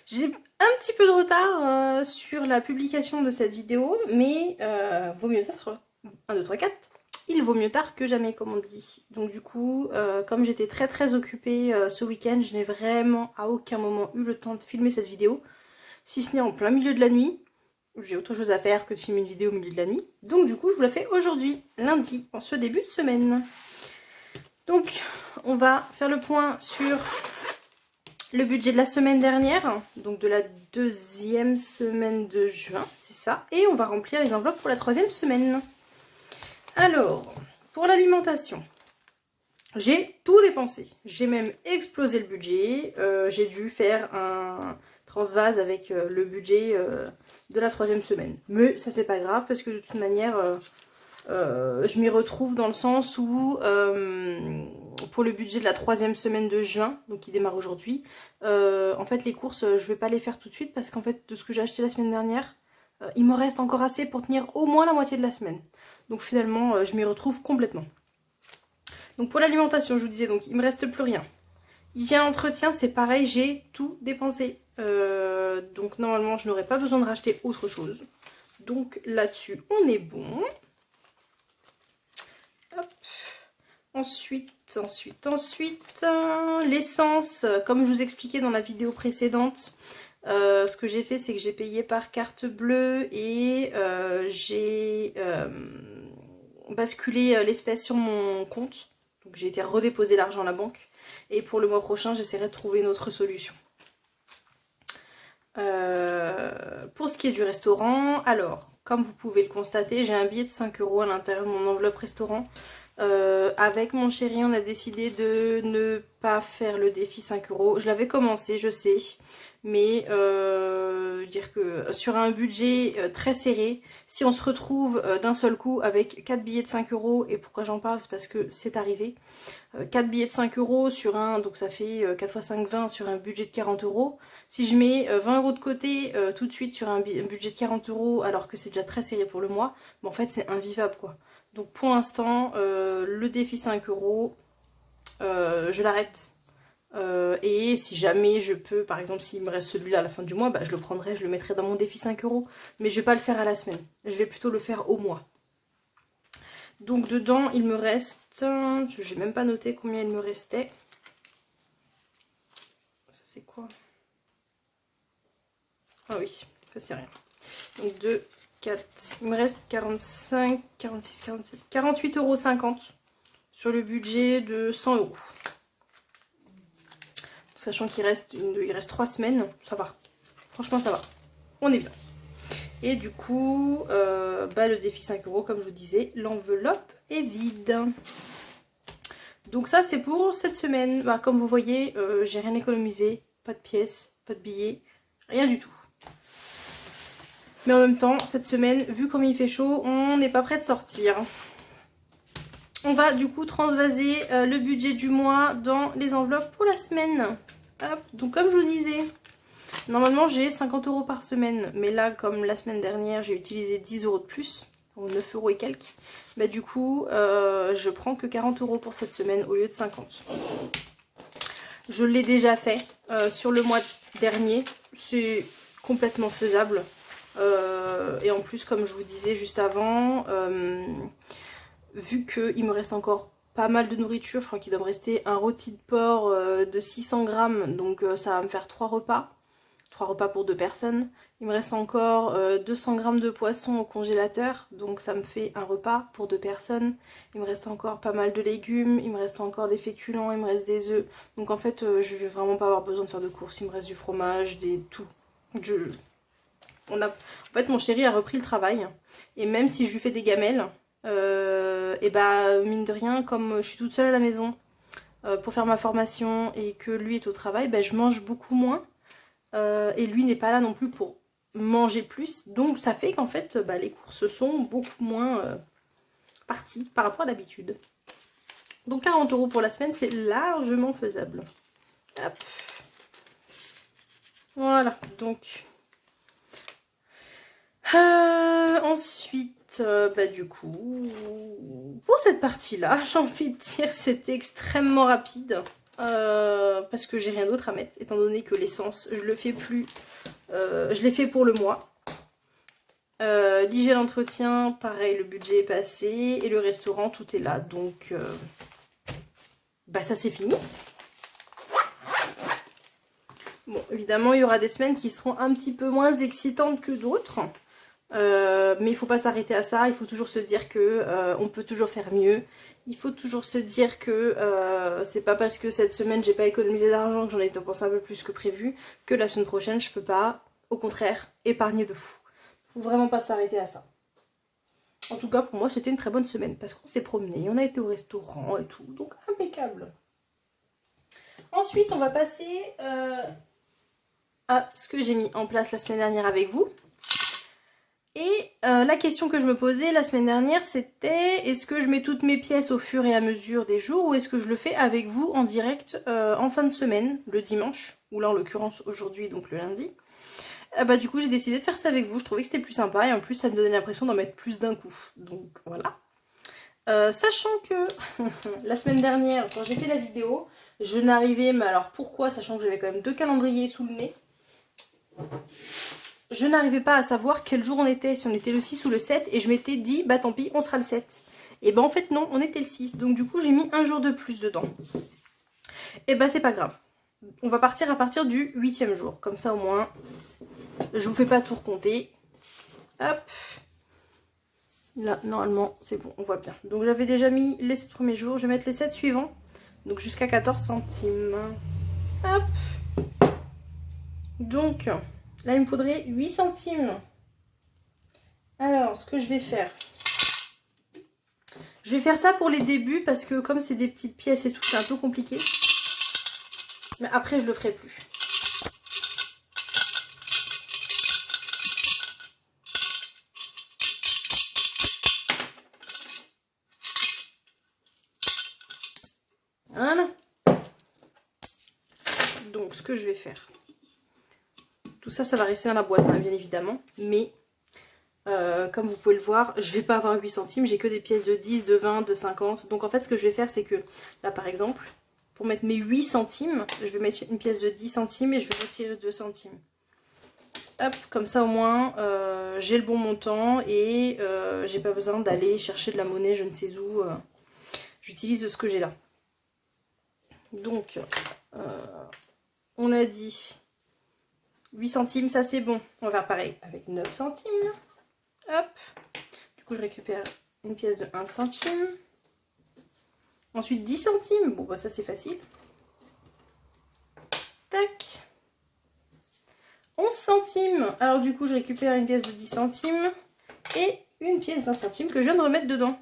J'ai un petit peu de retard sur la publication de cette vidéo, mais vaut mieux tard. 1, 2, 3, 4. Il vaut mieux tard que jamais, comme on dit. Donc du coup, comme j'étais très occupée ce week-end, je n'ai vraiment à aucun moment eu le temps de filmer cette vidéo, si ce n'est en plein milieu de la nuit. J'ai autre chose à faire que de filmer une vidéo au milieu de la nuit. Donc du coup, je vous la fais aujourd'hui, lundi, en ce début de semaine. Donc, on va faire le point sur le budget de la semaine dernière, donc de la deuxième semaine de juin, c'est ça. Et on va remplir les enveloppes pour la troisième semaine. Alors, pour l'alimentation, j'ai tout dépensé. J'ai même explosé le budget. J'ai dû faire un transvase avec le budget de la troisième semaine. Mais ça, c'est pas grave parce que de toute manière, je m'y retrouve dans le sens où pour le budget de la troisième semaine de juin, donc qui démarre aujourd'hui, en fait les courses je vais pas les faire tout de suite parce qu'en fait de ce que j'ai acheté la semaine dernière, il me reste encore assez pour tenir au moins la moitié de la semaine. Donc finalement je m'y retrouve complètement. Donc pour l'alimentation, je vous disais, donc il me reste plus rien. Hygiène, entretien, c'est pareil, j'ai tout dépensé. Donc normalement je n'aurais pas besoin de racheter autre chose. Donc là-dessus on est bon. Hop. Ensuite, l'essence, comme je vous expliquais dans la vidéo précédente, ce que j'ai fait, c'est que j'ai payé par carte bleue et j'ai basculé l'espèce sur mon compte. Donc j'ai été redéposer l'argent à la banque. Et pour le mois prochain, j'essaierai de trouver une autre solution. Pour ce qui est du restaurant, alors, comme vous pouvez le constater, j'ai un billet de 5 € à l'intérieur de mon enveloppe restaurant. Avec mon chéri, on a décidé de ne pas faire le défi 5 €. Je l'avais commencé, je sais, mais dire que sur un budget très serré, si on se retrouve d'un seul coup avec 4 billets de 5 €, et pourquoi j'en parle, c'est parce que c'est arrivé, 4 billets de 5 € sur un, donc ça fait 4 x 5, 20 sur un budget de 40 €. Si je mets 20 € de côté tout de suite sur un budget de 40 € alors que c'est déjà très serré pour le mois, en fait c'est invivable quoi. Donc pour l'instant, le défi 5 €, je l'arrête. Et si jamais je peux, par exemple s'il me reste celui-là à la fin du mois, je le prendrai, je le mettrai dans mon défi 5 €. Mais je vais pas le faire à la semaine, je vais plutôt le faire au mois. Donc dedans il me reste, j'ai même pas noté combien il me restait. Ça c'est quoi? Ah oui, ça c'est rien. Donc 2, 4, il me reste 45, 46, 47, 48,50 € sur le budget de 100 €. Sachant qu'il reste 3 semaines, ça va. Franchement ça va. On est bien. Et du coup, le défi 5 €, comme je vous disais, l'enveloppe est vide. Donc ça c'est pour cette semaine. Comme vous voyez, j'ai rien économisé. Pas de pièces, pas de billets, rien du tout. Mais en même temps, cette semaine, vu comme il fait chaud, on n'est pas prêt de sortir. On va du coup transvaser le budget du mois dans les enveloppes pour la semaine. Hop, donc comme je vous disais, normalement j'ai 50 € par semaine. Mais là, comme la semaine dernière, j'ai utilisé 10 € de plus, ou 9 € et quelques. Du coup, je prends que 40 € pour cette semaine au lieu de 50. Je l'ai déjà fait sur le mois dernier. C'est complètement faisable. Et en plus, comme je vous disais juste avant, vu qu'il me reste encore pas mal de nourriture, je crois qu'il doit me rester un rôti de porc de 600 grammes, donc ça va me faire 3 repas pour 2 personnes. Il me reste encore 200 grammes de poisson au congélateur, donc ça me fait un repas pour 2 personnes. Il me reste encore pas mal de légumes, il me reste encore des féculents, il me reste des œufs. Donc en fait, je vais vraiment pas avoir besoin de faire de courses, il me reste du fromage, tout. En fait, mon chéri a repris le travail, et même si je lui fais des gamelles, mine de rien, comme je suis toute seule à la maison pour faire ma formation et que lui est au travail, je mange beaucoup moins. Et lui n'est pas là non plus pour manger plus. Donc ça fait qu'en fait, les courses sont beaucoup moins parties par rapport à d'habitude. Donc 40 € pour la semaine, c'est largement faisable. Hop. Voilà, donc... ensuite, du coup, pour cette partie-là, j'ai envie de dire que c'était extrêmement rapide. parce que j'ai rien d'autre à mettre, étant donné que l'essence, je le fais plus, je l'ai fait pour le mois. L'hygiène d'entretien, pareil, le budget est passé, et le restaurant, tout est là, donc bah ça c'est fini. Bon, évidemment, il y aura des semaines qui seront un petit peu moins excitantes que d'autres. Mais il faut pas s'arrêter à ça, il faut toujours se dire que on peut toujours faire mieux. Il faut toujours se dire que c'est pas parce que cette semaine j'ai pas économisé d'argent, que j'en ai dépensé un peu plus que prévu, que la semaine prochaine je peux pas, au contraire, épargner de fou. Faut vraiment pas s'arrêter à ça. En tout cas pour moi c'était une très bonne semaine parce qu'on s'est promené, on a été au restaurant et tout, donc impeccable. Ensuite on va passer à ce que j'ai mis en place la semaine dernière avec vous. Et la question que je me posais la semaine dernière, c'était est-ce que je mets toutes mes pièces au fur et à mesure des jours ou est-ce que je le fais avec vous en direct en fin de semaine, le dimanche, ou là en l'occurrence aujourd'hui, donc le lundi. Bah du coup j'ai décidé de faire ça avec vous, je trouvais que c'était plus sympa et en plus ça me donnait l'impression d'en mettre plus d'un coup. Donc voilà. Sachant que la semaine dernière, quand j'ai fait la vidéo, je n'arrivais, mais alors pourquoi, sachant que j'avais quand même 2 calendriers sous le nez, je n'arrivais pas à savoir quel jour on était, si on était le 6 ou le 7, et je m'étais dit, bah tant pis, on sera le 7. Et bah en fait non, on était le 6, donc du coup j'ai mis un jour de plus dedans. Et bah c'est pas grave. On va partir à partir du 8e jour, comme ça au moins, je vous fais pas tout recompter. Hop. Là, normalement, c'est bon, on voit bien. Donc j'avais déjà mis les 7 premiers jours, je vais mettre les 7 suivants, donc jusqu'à 14 centimes. Hop. Donc, là il me faudrait 8 centimes. Alors, ce que je vais faire... Je vais faire ça pour les débuts parce que comme c'est des petites pièces et tout, c'est un peu compliqué. Mais après, je le ferai plus. Voilà. Donc, ce que je vais faire. Tout ça, ça va rester dans la boîte, hein, bien évidemment. Mais, comme vous pouvez le voir, je vais pas avoir 8 centimes. J'ai que des pièces de 10, de 20, de 50. Donc, en fait, ce que je vais faire, c'est que, là, par exemple, pour mettre mes 8 centimes, je vais mettre une pièce de 10 centimes et je vais retirer 2 centimes. Hop, comme ça, au moins, j'ai le bon montant et j'ai pas besoin d'aller chercher de la monnaie, je ne sais où. J'utilise ce que j'ai là. Donc, on a dit 8 centimes, ça c'est bon. On va faire pareil avec 9 centimes. Hop. Du coup, je récupère une pièce de 1 centime. Ensuite, 10 centimes. Bon, bah ça c'est facile. Tac. 11 centimes. Alors du coup, je récupère une pièce de 10 centimes et une pièce d'1 centime que je viens de remettre dedans.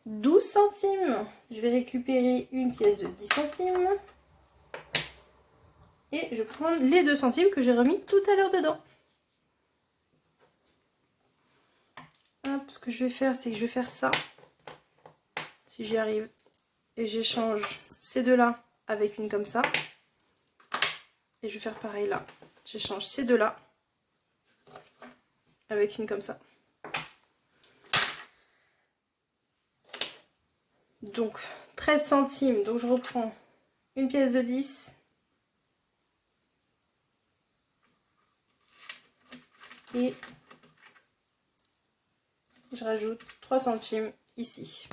12 centimes. Je vais récupérer une pièce de 10 centimes. Et je prends les 2 centimes que j'ai remis tout à l'heure dedans. Hop, ce que je vais faire, c'est que je vais faire ça. Si j'y arrive. Et j'échange ces deux-là avec une comme ça. Et je vais faire pareil là. J'échange ces deux-là avec une comme ça. Donc, 13 centimes. Donc, je reprends une pièce de 10. Et je rajoute 3 centimes ici.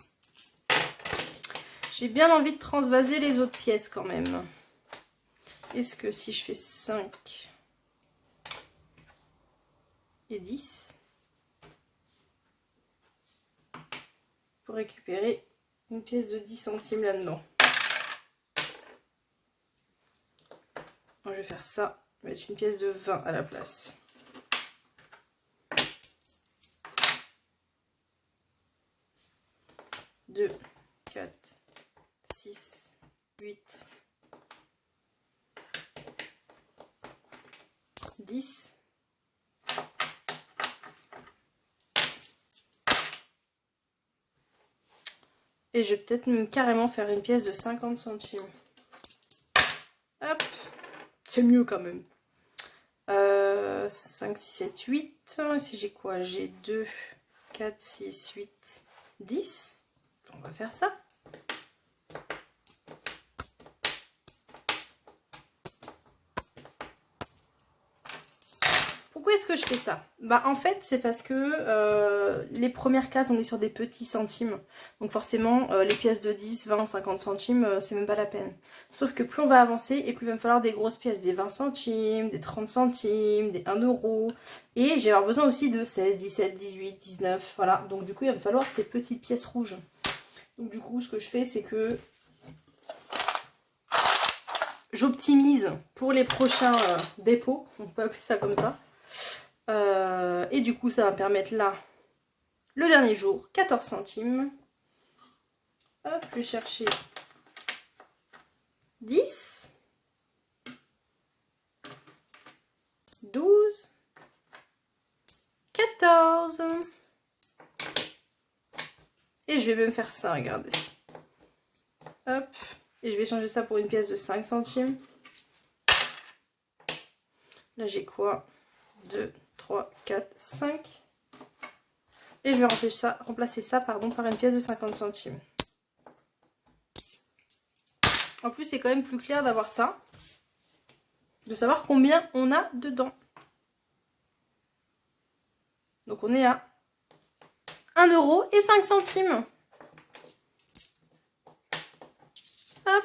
J'ai bien envie de transvaser les autres pièces quand même. Est-ce que si je fais 5 et 10, pour récupérer une pièce de 10 centimes là-dedans. Je vais faire ça, je vais mettre une pièce de 20 à la place. Deux, 4, 6, 8, 10. Et je vais peut-être même carrément faire une pièce de 50 centimes. Hop, c'est mieux quand même. 5, 6, 7, 8. Si j'ai quoi? J'ai 2, 4, 6, 8, 10. On va faire ça. Pourquoi est-ce que je fais ça? Bah en fait c'est parce que les premières cases on est sur des petits centimes. Donc forcément les pièces de 10, 20, 50 centimes c'est même pas la peine. Sauf que plus on va avancer et plus il va me falloir des grosses pièces, des 20 centimes, des 30 centimes, des 1 euro. Et j'ai avoir besoin aussi de 16, 17, 18, 19, voilà. Donc du coup il va me falloir ces petites pièces rouges. Donc du coup ce que je fais c'est que j'optimise pour les prochains dépôts, on peut appeler ça comme ça. Et du coup, ça va me permettre là, le dernier jour, 14 centimes. Hop, je vais chercher 10, 12, 14. Et je vais même faire ça, regardez. Hop, et je vais changer ça pour une pièce de 5 centimes. Là, j'ai quoi? 2, 3, 4, 5. Et je vais remplacer ça par une pièce de 50 centimes. En plus, c'est quand même plus clair d'avoir ça. De savoir combien on a dedans. Donc on est à 1 euro et 5 centimes. Hop.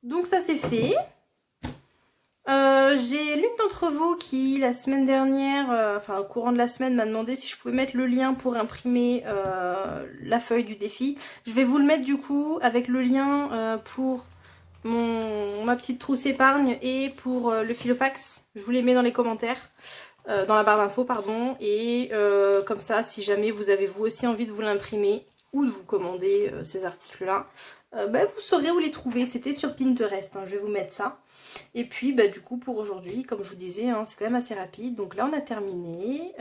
Donc ça c'est fait. J'ai l'une d'entre vous qui la semaine dernière, enfin au courant de la semaine, m'a demandé si je pouvais mettre le lien pour imprimer la feuille du défi. Je vais vous le mettre du coup avec le lien pour ma petite trousse épargne et pour le filofax. Je vous les mets dans les commentaires, dans la barre d'infos pardon. Et comme ça, si jamais vous avez vous aussi envie de vous l'imprimer ou de vous commander ces articles là, bah, vous saurez où les trouver. C'était sur Pinterest, hein, je vais vous mettre ça. Et puis bah, du coup pour aujourd'hui, comme je vous disais, hein, c'est quand même assez rapide. Donc là on a terminé.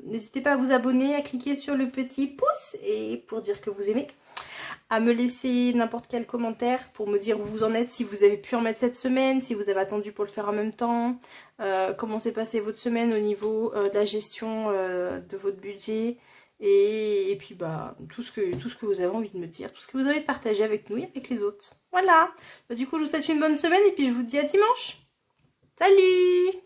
N'hésitez pas à vous abonner, à cliquer sur le petit pouce et pour dire que vous aimez. À me laisser n'importe quel commentaire pour me dire où vous en êtes, si vous avez pu en mettre cette semaine, si vous avez attendu pour le faire en même temps, comment s'est passée votre semaine au niveau de la gestion de votre budget. Et puis bah tout ce que vous avez envie de me dire, tout ce que vous avez de partager avec nous et avec les autres. Voilà. Bah, du coup je vous souhaite une bonne semaine et puis je vous dis à dimanche. Salut!